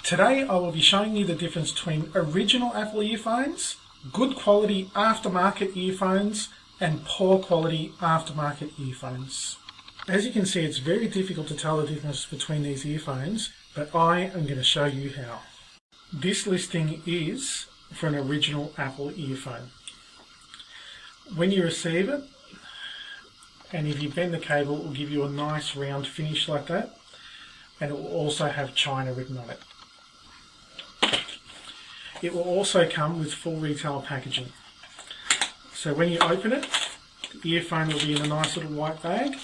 Today I will be showing you the difference between original Apple earphones, good quality aftermarket earphones, and poor quality aftermarket earphones. As you can see, it's very difficult to tell the difference between these earphones, but I am going to show you how. This listing is for an original Apple earphone. When you receive it, and if you bend the cable, it will give you a nice round finish like that, and it will also have China written on it. It will also come with full retail packaging. So when you open it, the earphone will be in a nice little white bag,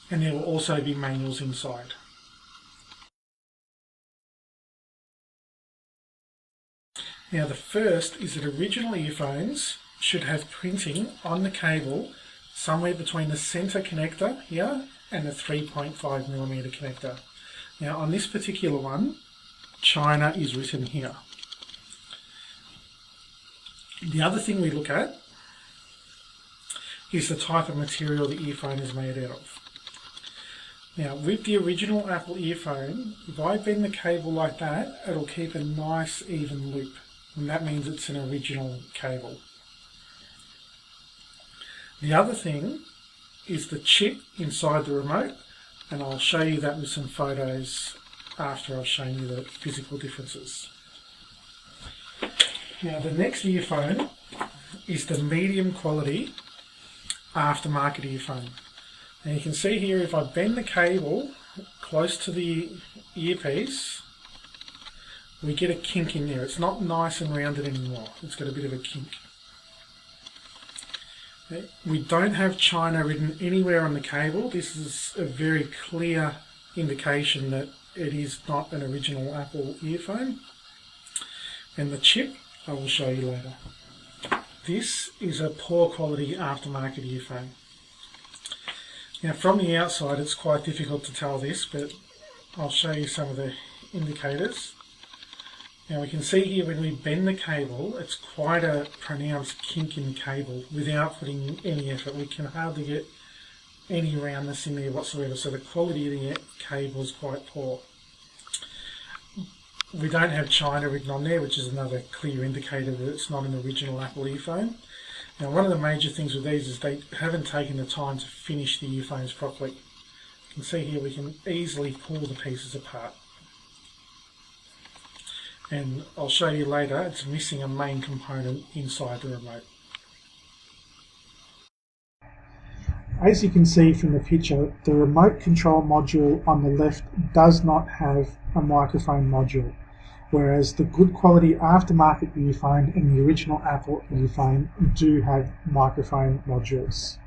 and there will also be manuals inside. Now the first is that original earphones should have printing on the cable somewhere between the centre connector here and the 3.5mm connector. Now on this particular one, China is written here. The other thing we look at is the type of material the earphone is made out of. Now with the original Apple earphone, if I bend the cable like that, it'll keep a nice even loop, and that means it's an original cable. The other thing is the chip inside the remote, and I'll show you that with some photos after I've shown you the physical differences. Now the next earphone is the medium quality aftermarket earphone. And you can see here, if I bend the cable close to the earpiece, we get a kink in there. It's not nice and rounded anymore. It's got a bit of a kink. We don't have China written anywhere on the cable. This is a very clear indication that it is not an original Apple earphone. And the chip I will show you later. This is a poor quality aftermarket earphone. Now from the outside it's quite difficult to tell this, but I'll show you some of the indicators. Now we can see here when we bend the cable, it's quite a pronounced kink in the cable without putting any effort. We can hardly get any roundness in there whatsoever, so the quality of the cable is quite poor. We don't have China written on there, which is another clear indicator that it's not an original Apple earphone. Now one of the major things with these is they haven't taken the time to finish the earphones properly. You can see here we can easily pull the pieces apart. And I'll show you later, it's missing a main component inside the remote. As you can see from the picture, the remote control module on the left does not have a microphone module, whereas the good quality aftermarket earphone and the original Apple earphone do have microphone modules.